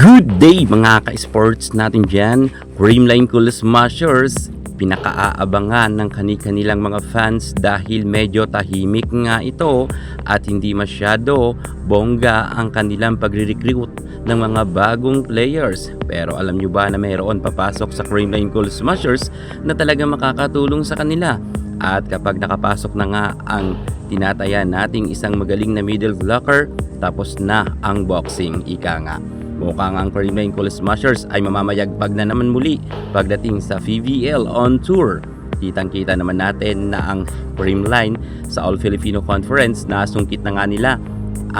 Good day mga ka-sports natin dyan, Creamline Cool Smashers. Pinakaaabangan ng kani-kanilang mga fans dahil medyo tahimik nga ito at hindi masyado bongga ang kanilang pagre-recruit ng mga bagong players. Pero alam nyo ba na mayroon papasok sa Creamline Cool Smashers na talagang makakatulong sa kanila? At kapag nakapasok na nga ang tinataya nating isang magaling na middle blocker, tapos na ang boxing, ika nga. Mukhang ang Creamline Cool Smashers ay mamamayagpag na naman muli pagdating sa PVL on tour. Kitang-kita naman natin na ang Creamline sa All Filipino Conference nasungkit na nga nila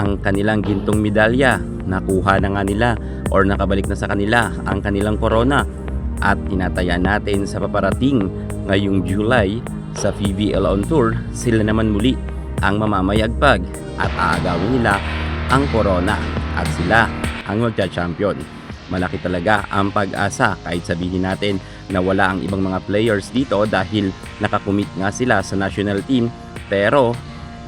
ang kanilang gintong medalya. Nakuha na nga nila or nakabalik na sa kanila ang kanilang corona. At tinataya natin sa paparating ngayong July sa PVL on tour, sila naman muli ang mamamayagpag at aagawin nila ang corona at sila ang magcha-champion. Malaki talaga ang pag-asa kahit sabihin natin na wala ang ibang mga players dito dahil nakakumit nga sila sa national team, pero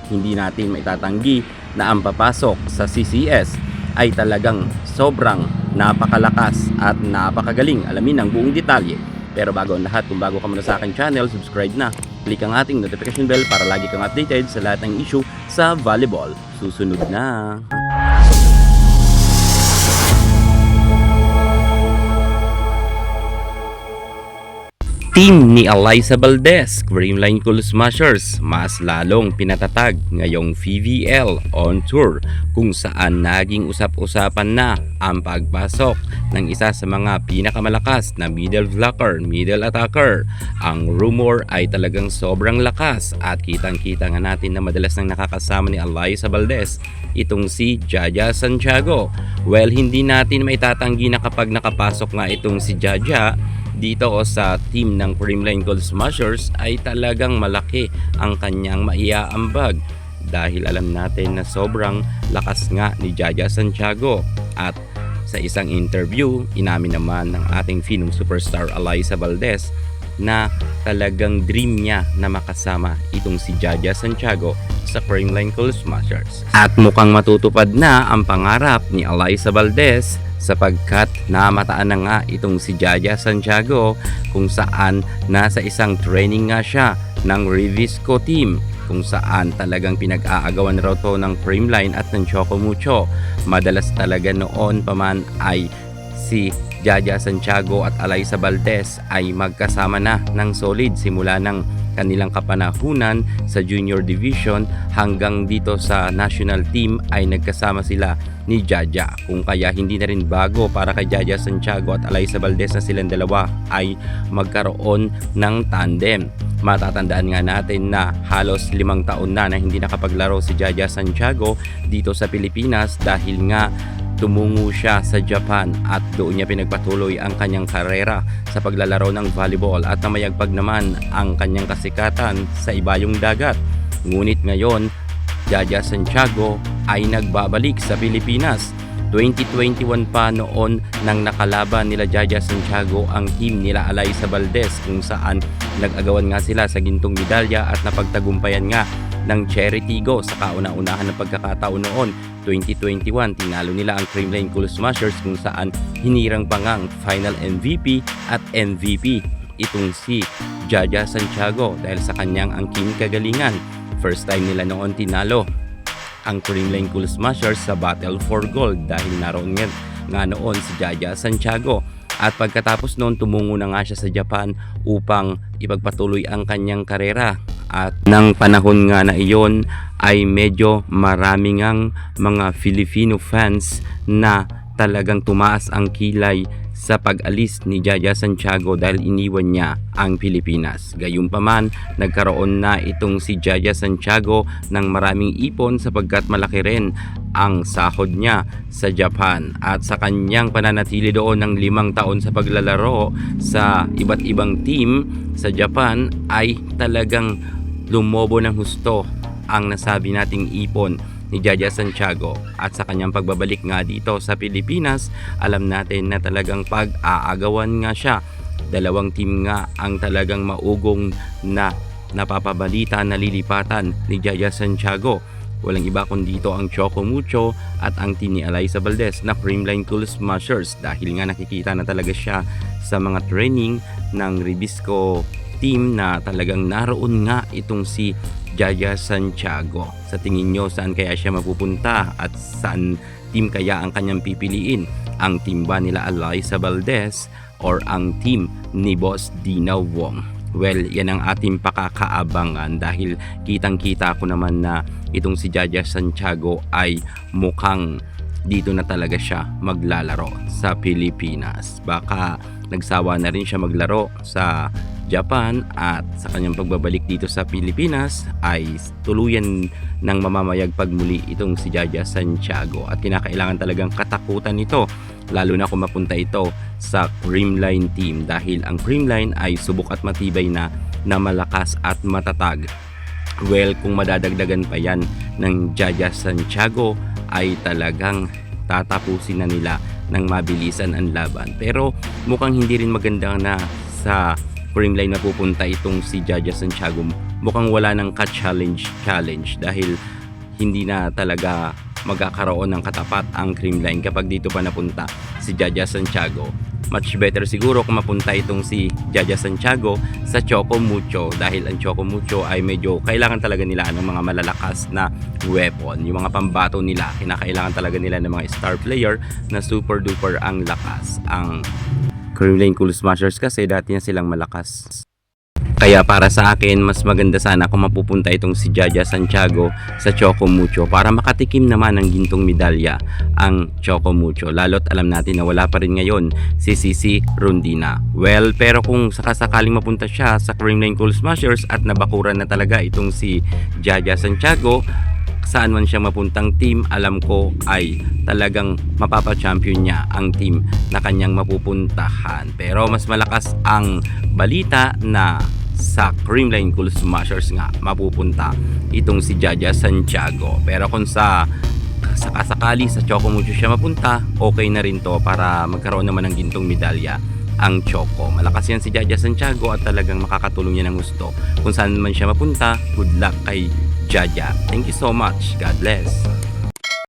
hindi natin maitatanggi na ang papasok sa CCS ay talagang sobrang napakalakas at napakagaling. Alamin ang buong detalye. Pero bago ang lahat, kung bago ka muna sa aking channel, subscribe na. Click ang ating notification bell para lagi kang updated sa lahat ng issue sa volleyball. Susunod na. Team ni Alyssa Valdez, Creamline Cool Smashers, mas lalong pinatatag ngayong PVL on tour kung saan naging usap-usapan na ang pagpasok ng isa sa mga pinakamalakas na middle blocker, middle attacker. Ang rumor ay talagang sobrang lakas at kitang-kita nga natin na madalas nang nakakasama ni Alyssa Valdez itong si Jaja Santiago. Well, hindi natin maitatanggi na kapag nakapasok nga itong si Jaja dito sa team ng Creamline Cool Smashers ay talagang malaki ang kanyang maiaambag dahil alam natin na sobrang lakas nga ni Jaja Santiago. At sa isang interview, inamin naman ng ating Phenom superstar Alyssa Valdez na talagang dream niya na makasama itong si Jaja Santiago sa Creamline Cool Smashers. At mukhang matutupad na ang pangarap ni Alyssa Valdez sapagkat namataan na nga itong si Jaja Santiago kung saan nasa isang training nga siya ng Revisco team kung saan talagang pinag-aagawan raw to ng Creamline at ng Choco Mucho. Madalas talaga noon pa man ay si Jaja Santiago at Alyssa Valdez ay magkasama na ng solid simula ng kanilang kapanahunan sa junior division hanggang dito sa national team ay nagkasama sila ni Jaja. Kung kaya hindi na rin bago para kay Jaja Santiago at Alyssa Valdez na silang dalawa ay magkaroon ng tandem. Matatandaan nga natin na halos 5 taon na hindi nakapaglaro si Jaja Santiago dito sa Pilipinas dahil nga tumungo siya sa Japan at doon niya pinagpatuloy ang kanyang karera sa paglalaro ng volleyball at namayagpag naman ang kanyang kasikatan sa ibayong dagat. Ngunit ngayon, Jaja Santiago ay nagbabalik sa Pilipinas. 2021 pa noon nang nakalaban nila Jaja Santiago ang team nila Alyssa Valdez kung saan nag-agawan nga sila sa gintong medalya at napagtagumpayan nga ng Cherry Tigo sa kauna-unahan ng pagkakataon noon. 2021 tinalo nila ang Creamline Cool Smashers kung saan hinirang pa ngang final MVP at MVP itong si Jaja Santiago dahil sa kanyang angking kagalingan. First time nila noon tinalo ang Creamline Cool Smashers sa Battle for Gold dahil naroon nga noon si Jaja Santiago. At pagkatapos noon tumungo na nga siya sa Japan upang ipagpatuloy ang kanyang karera. At nang panahon nga na iyon ay medyo marami ngang mga Filipino fans na talagang tumaas ang kilay sa pag-alis ni Jaja Santiago dahil iniwan niya ang Pilipinas. Gayunpaman, nagkaroon na itong si Jaja Santiago ng maraming ipon sapagkat malaki rin ang sahod niya sa Japan at sa kanyang pananatili doon ng 5 taon sa paglalaro sa iba't ibang team sa Japan ay talagang lumobo ng husto ang nasabi nating ipon ni Jaja Santiago. At sa kanyang pagbabalik nga dito sa Pilipinas, alam natin na talagang pag-aagawan nga siya. 2 team nga ang talagang maugong na napapabalita na lilipatan ni Jaja Santiago. walang iba kundi dito ang Choco Mucho at ang team ni Eliza Valdez na Creamline Cool Smashers, dahil nga nakikita na talaga siya sa mga training ng Ribisco team na talagang naroon nga itong si Jaja Santiago. Sa tingin nyo, saan kaya siya mapupunta at saan team kaya ang kanyang pipiliin? Ang team ba nila Eliza Valdez or ang team ni Boss Dina Wong? Well, yan ang ating pakakaabangan, dahil kitang-kita ko naman na itong si Jaja Santiago ay mukhang dito na talaga siya maglalaro sa Pilipinas. Baka nagsawa na rin siya maglaro sa Japan at sa kanyang pagbabalik dito sa Pilipinas ay tuluyan ng mamamayag pagmuli itong si Jaja Santiago, at kinakailangan talagang katakutan ito, lalo na kung mapunta ito sa Creamline team, dahil ang Creamline ay subok at matibay na malakas at matatag. Well, kung madadagdagan pa yan ng Jaja Santiago ay talagang tatapusin na nila ng mabilisan ang laban. Pero mukhang hindi rin maganda na sa Creamline napupunta itong si Jaja Santiago. Mukhang wala ng ka-challenge dahil hindi na talaga magkakaroon ng katapat ang Creamline kapag dito pa napunta si Jaja Santiago. Much better siguro kung mapunta itong si Jaja Santiago sa Choco Mucho, dahil ang Choco Mucho ay medyo kailangan talaga nila ng mga malalakas na weapon. Yung mga pambato nila, kinakailangan talaga nila ng mga star player na super duper ang lakas. Ang Creamline Cool Smashers kasi dati na silang malakas. Kaya para sa akin, mas maganda sana kung mapupunta itong si Jaja Santiago sa Choco Mucho para makatikim naman ng gintong medalya ang Choco Mucho. Lalo't alam natin na wala pa rin ngayon si Sisi Rondina. Well, pero kung sakasakaling mapunta siya sa Creamline Cool Smashers at nabakuran na talaga itong si Jaja Santiago, saan man siya mapuntang team, alam ko ay talagang mapapa-champion niya ang team na kanyang mapupuntahan. Pero mas malakas ang balita na sa Creamline Cool Smashers nga mapupunta itong si Jaja Santiago. Pero kung sa sakasakali sa Choco Mucho siya mapunta, okay na rin to para magkaroon naman ng gintong medalya ang Choco. Malakas yan si Jaja Santiago at talagang makakatulong yan ng gusto. Kung saan man siya mapunta, good luck kay Jaja. Thank you so much. God bless.